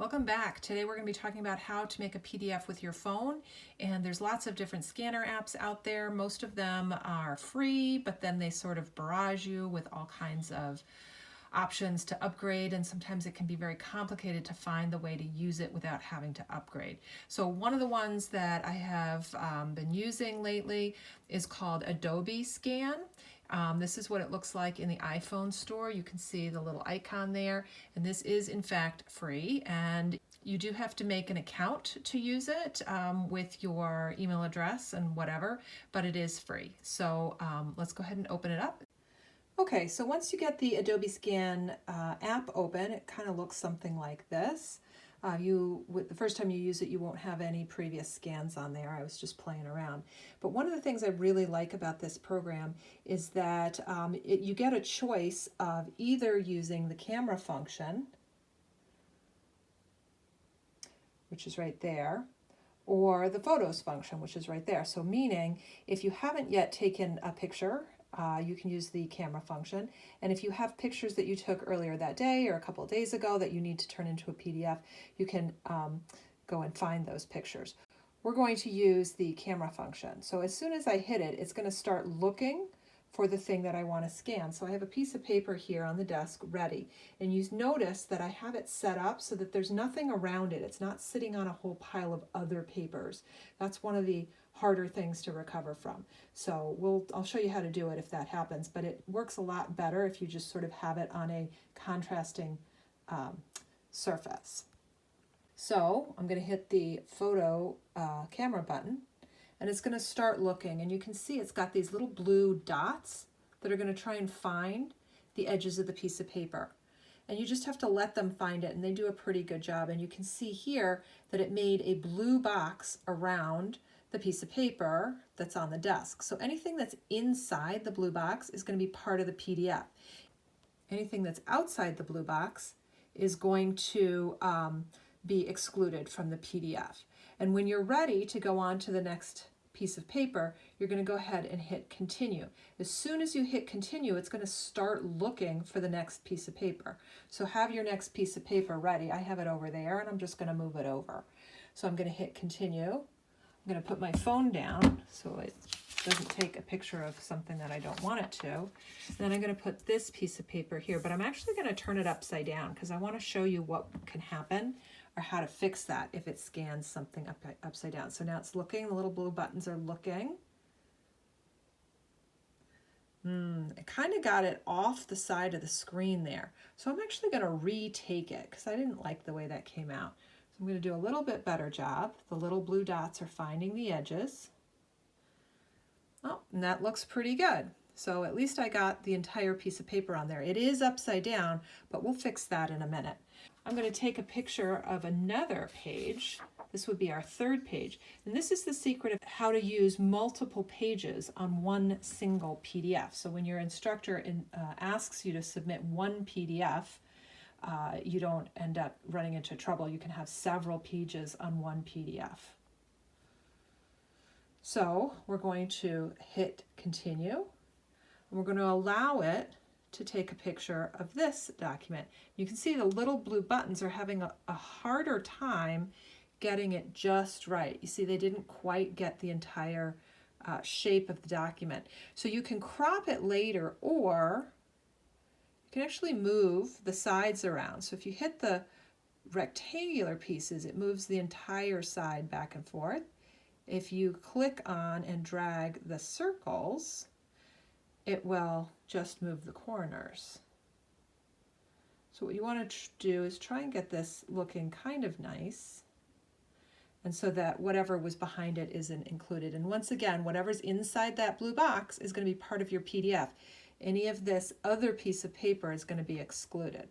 Welcome back. Today we're going to be talking about how to make a PDF with your phone, and there's lots of different scanner apps out there. Most of them are free, but then they sort of barrage you with all kinds of options to upgrade, and sometimes it can be very complicated to find the way to use it without having to upgrade. So one of the ones that I have been using lately is called Adobe Scan. This is what it looks like in the iPhone store. You can see the little icon there, and this is in fact free, and you do have to make an account to use it with your email address and whatever, but it is free. So let's go ahead and open it up. Okay, so once you get the Adobe Scan app open, it kind of looks something like this. The first time you use it, you won't have any previous scans on there. I was just playing around. But one of the things I really like about this program is that you get a choice of either using the camera function, which is right there, or the photos function, which is right there. So meaning, if you haven't yet taken a picture, you can use the camera function. And if you have pictures that you took earlier that day or a couple of days ago that you need to turn into a PDF, you can go and find those pictures. We're going to use the camera function. So as soon as I hit it, it's going to start looking for the thing that I want to scan. So I have a piece of paper here on the desk ready. And you notice that I have it set up so that there's nothing around it. It's not sitting on a whole pile of other papers. That's one of the harder things to recover from. So I'll show you how to do it if that happens, but it works a lot better if you just sort of have it on a contrasting surface. So I'm going to hit the photo camera button, and it's going to start looking, and you can see it's got these little blue dots that are going to try and find the edges of the piece of paper. And you just have to let them find it, and they do a pretty good job. And you can see here that it made a blue box around the piece of paper that's on the desk. So anything that's inside the blue box is going to be part of the PDF. Anything that's outside the blue box is going to be excluded from the PDF. And when you're ready to go on to the next piece of paper, you're going to go ahead and hit continue. As soon as you hit continue, it's going to start looking for the next piece of paper. So have your next piece of paper ready. I have it over there, and I'm just going to move it over. So I'm going to hit continue. I'm going to put my phone down so it doesn't take a picture of something that I don't want it to. Then I'm going to put this piece of paper here, but I'm actually going to turn it upside down because I want to show you what can happen or how to fix that if it scans something upside down. So now it's looking, the little blue buttons are looking. It kind of got it off the side of the screen there. So I'm actually going to retake it because I didn't like the way that came out. So I'm going to do a little bit better job. The little blue dots are finding the edges. Oh, and that looks pretty good. So at least I got the entire piece of paper on there. It is upside down, but we'll fix that in a minute. I'm going to take a picture of another page. This would be our third page. And this is the secret of how to use multiple pages on one single PDF. So when your instructor asks you to submit one PDF, you don't end up running into trouble. You can have several pages on one PDF. So we're going to hit continue, and we're going to allow it to take a picture of this document. You can see the little blue buttons are having a harder time getting it just right. You see, they didn't quite get the entire shape of the document. So you can crop it later, or you can actually move the sides around. So if you hit the rectangular pieces, it moves the entire side back and forth. If you click on and drag the circles, it will just move the corners. So what you want to do is try and get this looking kind of nice, and so that whatever was behind it isn't included. And once again, whatever's inside that blue box is going to be part of your PDF. Any of this other piece of paper is going to be excluded.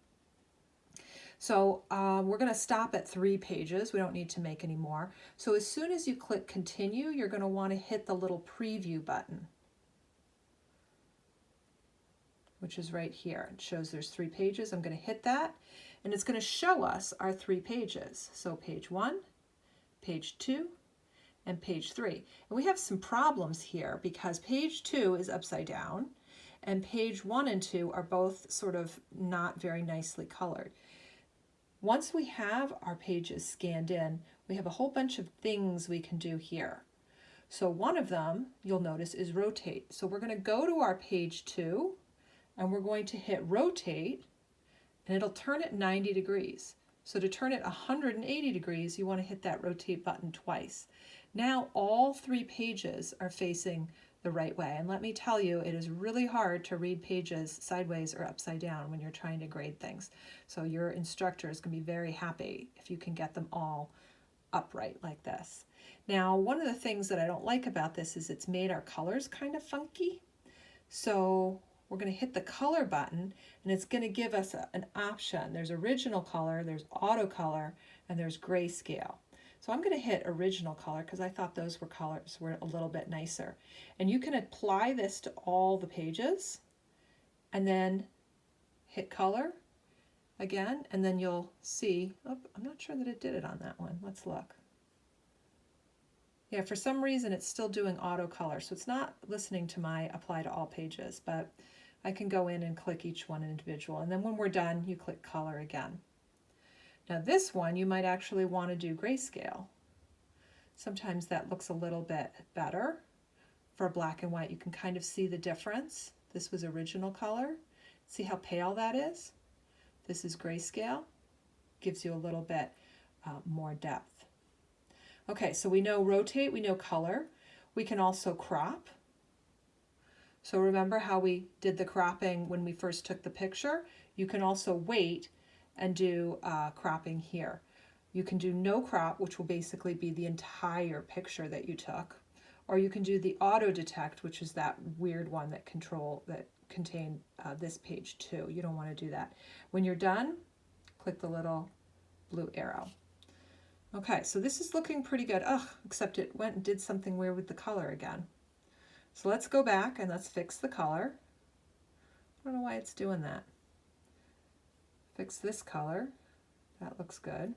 So we're going to stop at 3 pages. We don't need to make any more. So as soon as you click continue, you're going to want to hit the little preview button, which is right here. It shows there's 3 pages. I'm going to hit that, and it's going to show us our 3 pages. So page 1, page 2, and page 3. And we have some problems here because page 2 is upside down, and page 1 and 2 are both sort of not very nicely colored. Once we have our pages scanned in, we have a whole bunch of things we can do here. So one of them, you'll notice, is rotate. So we're going to go to our page 2 and we're going to hit rotate, and it'll turn it 90 degrees. So to turn it 180 degrees, you want to hit that rotate button twice. Now all 3 pages are facing the right way. And let me tell you, it is really hard to read pages sideways or upside down when you're trying to grade things. So your instructor is going to be very happy if you can get them all upright like this. Now, one of the things that I don't like about this is it's made our colors kind of funky. So we're going to hit the color button, and it's going to give us an option. There's original color, there's auto color, and there's grayscale. So I'm going to hit original color because I thought those colors were a little bit nicer. And you can apply this to all the pages and then hit color again, and then you'll see, oh, I'm not sure that it did it on that one. Let's look. Yeah, for some reason it's still doing auto color, so it's not listening to my apply to all pages, but I can go in and click each one individual, and then when we're done, you click color again. Now this one, you might actually want to do grayscale. Sometimes that looks a little bit better. For black and white, you can kind of see the difference. This was original color. See how pale that is? This is grayscale. Gives you a little bit more depth. Okay, so we know rotate, we know color. We can also crop. So remember how we did the cropping when we first took the picture? You can also wait and do cropping here. You can do no crop, which will basically be the entire picture that you took, or you can do the auto detect, which is that weird one that contained this page too. You don't want to do that. When you're done, click the little blue arrow. Okay, so this is looking pretty good. Except it went and did something weird with the color again. So let's go back and let's fix the color. I don't know why it's doing that. Fix this color. That looks good.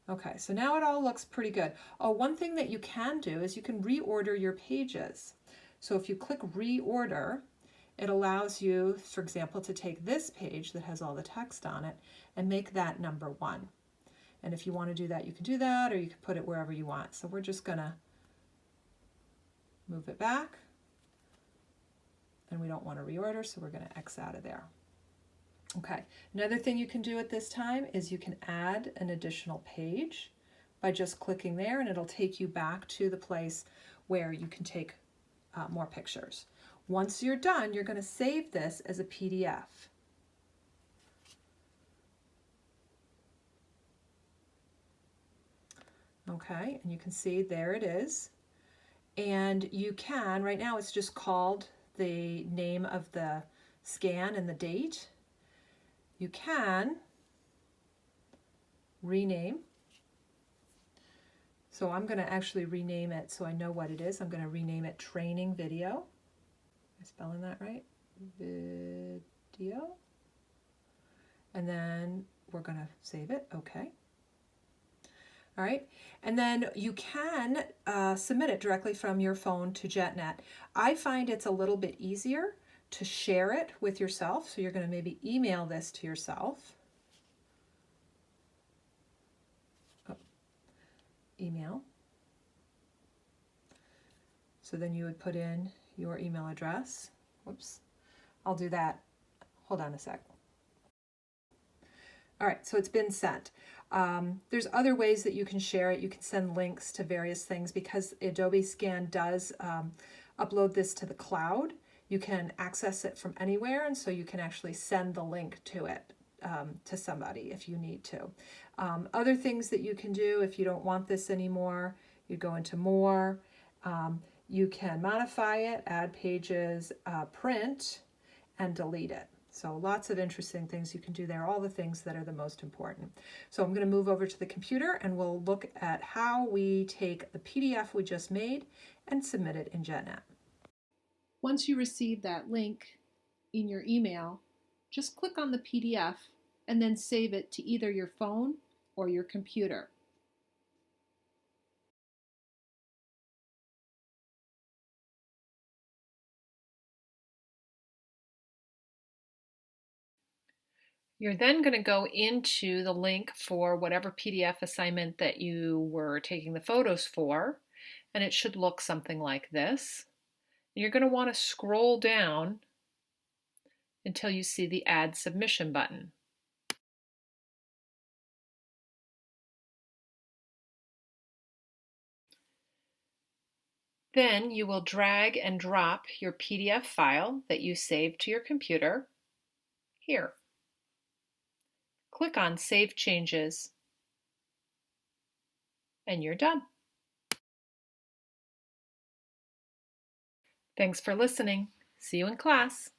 Okay, so now it all looks pretty good. Oh, one thing that you can do is you can reorder your pages. So if you click reorder, it allows you, for example, to take this page that has all the text on it and make that number 1. And if you want to do that, you can do that, or you can put it wherever you want. So we're just going to move it back. And we don't want to reorder, so we're going to X out of there. Okay, another thing you can do at this time is you can add an additional page by just clicking there, and it'll take you back to the place where you can take more pictures. Once you're done, you're going to save this as a PDF. Okay, and you can see there it is. And you can, right now it's just called the name of the scan and the date. You can rename. So I'm going to actually rename it so I know what it is. I'm going to rename it Training Video. Am I spelling that right? Video. And then we're going to save it. Okay. All right, and then you can submit it directly from your phone to JetNet. I find it's a little bit easier to share it with yourself, so you're going to maybe email this to yourself. Oh, email. So then you would put in your email address. Whoops, I'll do that. Hold on a sec. All right, so it's been sent. There's other ways that you can share it. You can send links to various things because Adobe Scan does upload this to the cloud. You can access it from anywhere, and so you can actually send the link to it to somebody if you need to. Other things that you can do if you don't want this anymore, you go into more. You can modify it, add pages, print, and delete it. So lots of interesting things you can do there, all the things that are the most important. So I'm going to move over to the computer and we'll look at how we take the PDF we just made and submit it in JetNet. Once you receive that link in your email, just click on the PDF and then save it to either your phone or your computer. You're then going to go into the link for whatever PDF assignment that you were taking the photos for, and it should look something like this. You're going to want to scroll down until you see the Add Submission button. Then you will drag and drop your PDF file that you saved to your computer here. Click on Save Changes, and you're done. Thanks for listening. See you in class.